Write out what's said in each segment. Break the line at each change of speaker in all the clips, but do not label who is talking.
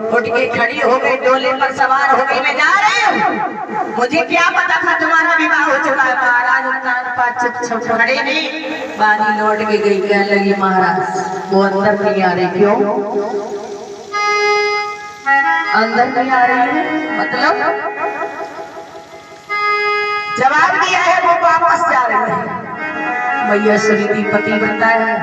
उठ के खड़ी हो गई, डोले पर सवार हो गई, मैं जा रही हूँ। मुझे क्या पता था तुम्हारा विवाह हो चुका है। महाराज खड़े नहीं, बानी लौट के गई, कहने लगी महाराज वो अंदर नहीं आ रही। क्यों अंदर नहीं आ रही है? मतलब जवाब दिया है वो वापस जा रही है। मैया सुनीति पतिव्रता है,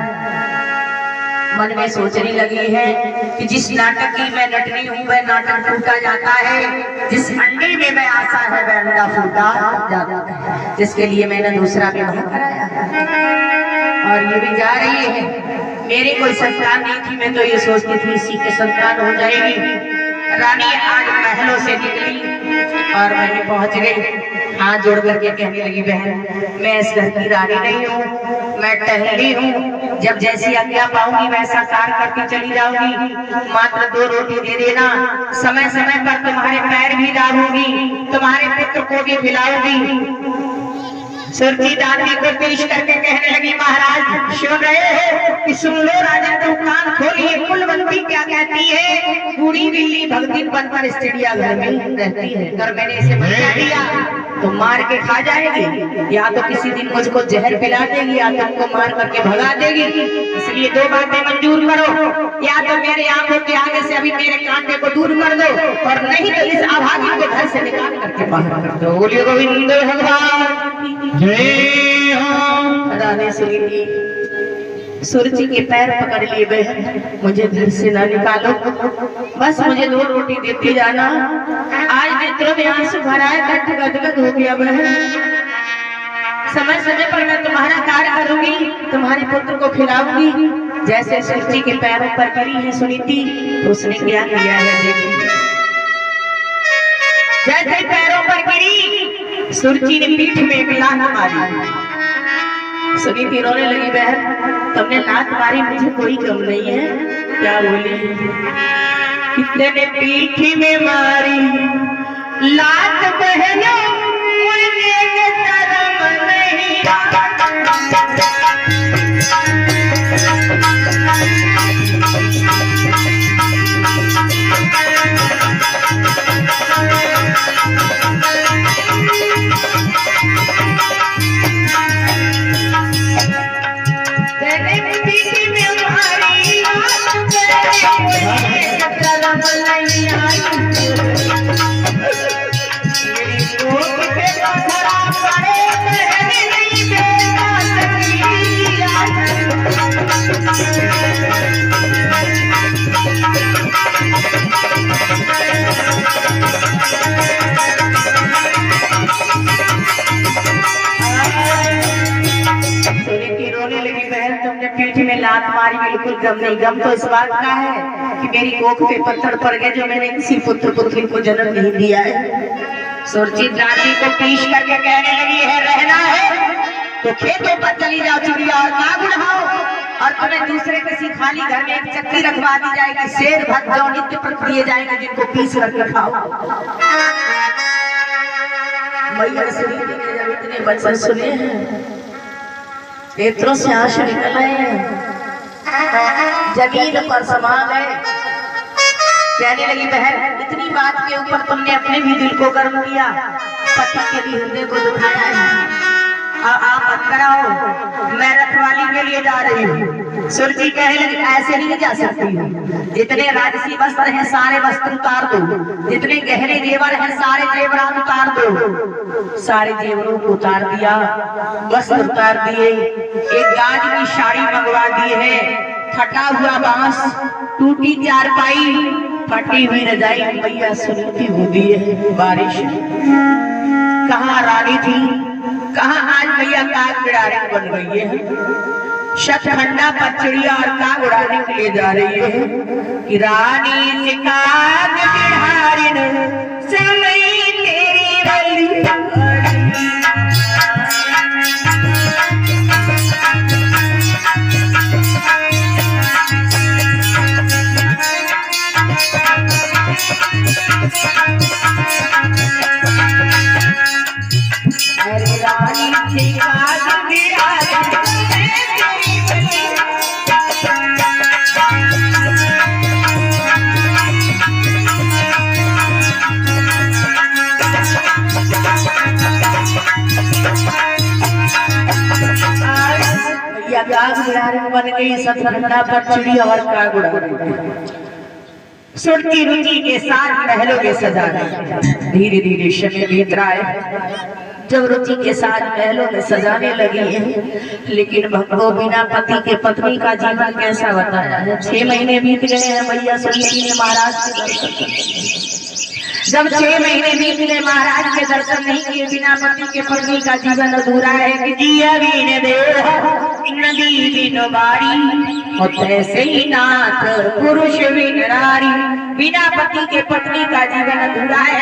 मन में सोचने लगी है कि जिस नाटक की मैं नटनी हूँ वह नाटक फूटा जाता है, जिस अंडे में मैं आशा है वह अंडा फूटा जाता है, जिसके लिए मैंने दूसरा विवाह कराया और ये भी जा रही है। मेरे कोई संतान नहीं थी, मैं तो ये सोचती थी इसी के संतान हो जाएगी। रानी आज महलों से निकली और वहीं पहुंच गई, हाथ जोड़ करके कहने लगी बहन मैं इस घर की रानी नहीं हूँ, मैं टहली हूँ, जब जैसी आज्ञा पाऊंगी वैसा कार्य करके चली जाऊंगी। मात्र 2 रोटी दे देना, समय समय पर तुम्हारे पैर भी दाबूंगी, तुम्हारे पुत्र को भी खिलाऊंगी। सुरती दादी को पेश करके कहने लगी महाराज सुन रहे हो कि सुन लो राजा, तो कान खोलिए, कुलवंती क्या कहती है, बूढ़ी बिल्ली भगती बनकर चिड़िया घर में रहती है, अगर मैंने इसे बचा दिया तो मार के खा जाएगी, या तो किसी दिन मुझको जहर पिला देगी या तुमको मार करके भगा देगी। इसलिए 2 बातें मंजूर करो, या तो मेरे आंखों के आगे से अभी मेरे कांटे को दूर कर दो और नहीं तो इस अभागी को घर से निकाल करके बाहर कर दो। बोलिए गोविंद भगवान जय हो। रानी सुनीति सुरजी के पैर पकड़ लिए, बहन मुझे घर से ना निकालो, बस मुझे 2 रोटी देते जाना। आज नेत्रों में आंसू भराए, गदगद हो गया बहन, समय समय पर मैं तुम्हारा कार्य करूंगी, तुम्हारे पुत्र को खिलाऊंगी। जैसे सुरजी के पैरों पर गिरी है सुनीति, उसने क्या किया है देखिए। जैसे पैरों पर गिरी, सुरजी ने पीठ में एक लात मारी। सुनीति रोने लगी, बहन तुमने लात मारी, मुझे कोई गम नहीं है। क्या बोली? कितने ने पीठ में मारी लात बहनों, मुझे शर्म नहीं लात मारी, बिल्कुल गम नहीं। गम तो इस बात का है कि मेरी कोख पे पत्थर पड़ गए जो मैंने किसी पुत्र पुत्री को जन्म नहीं दिया है। सुरजीत दादी को पीछ करके कहने लगी है रहना है तो खेतों पर चली जाओ चिड़िया और नाग उड़ाओ, और तुम्हें दूसरे किसी खाली घर में एक चक्की रखवा दी जाएगी, शेर भक्त जो नित्य प्रति दिए जाएंगे जिनको पीस करके खाओ। मैया सुनीति ने जब इतने वचन सुने हैं, नेत्रों से आंसू निकल रहे हैं, जमीन पर समा गए। कहने लगी बहन इतनी बात के ऊपर तुमने अपने भी दिल को गर्म किया, पति के भी हृदय को दुखाया है। आप कराओ, मैं रखवाली के लिए जा रही हूँ। सुरजी कहने लगी ऐसे नहीं जा सकती हूँ, जितने राजसी वस्त्र हैं सारे वस्त्र उतार दो, जितने गहरे जेवर हैं सारे जेवरात उतार दो। सारे जेवरों को उतार दिया, वस्त्र उतार दिए, एक गाज की साड़ी मंगवा दी है, फटा हुआ बांस, टूटी चारपाई, फटी हुई रजाई मैया सुनीति हो गई है। बारिश कहाँ रानी थी, कहाँ आज मैया काग बिड़ारी बन गई है। शतखंडा पचड़िया और काग उड़ाने के लिए जा रही है कि रानी से काग बिड़ारिन समय तेरी बली। बन गई सतखंडा पर चिड़िया और कागुड़ा। सुरती रुचि के साथ महलों के सजाने, धीरे धीरे समय बीत रहा है। जब रुचि के साथ महलों में सजाने लगी है, लेकिन भक्तों बिना पति के पत्नी का जीवन कैसा बताया है। 6 महीने बीत गए हैं, मैया सुरती ने महाराज के दर्शन किए। जब 6 महीने बीत गए, महाराज के दर्शन नहीं किए, बिना पति के पत्नी का जीवन अधूरा है। कि जिया बिन देह नदी बिन बारी, तैसे ही नाथ पुरुष बिन नारी, बिना पति के पत्नी का जीवन अधूरा है।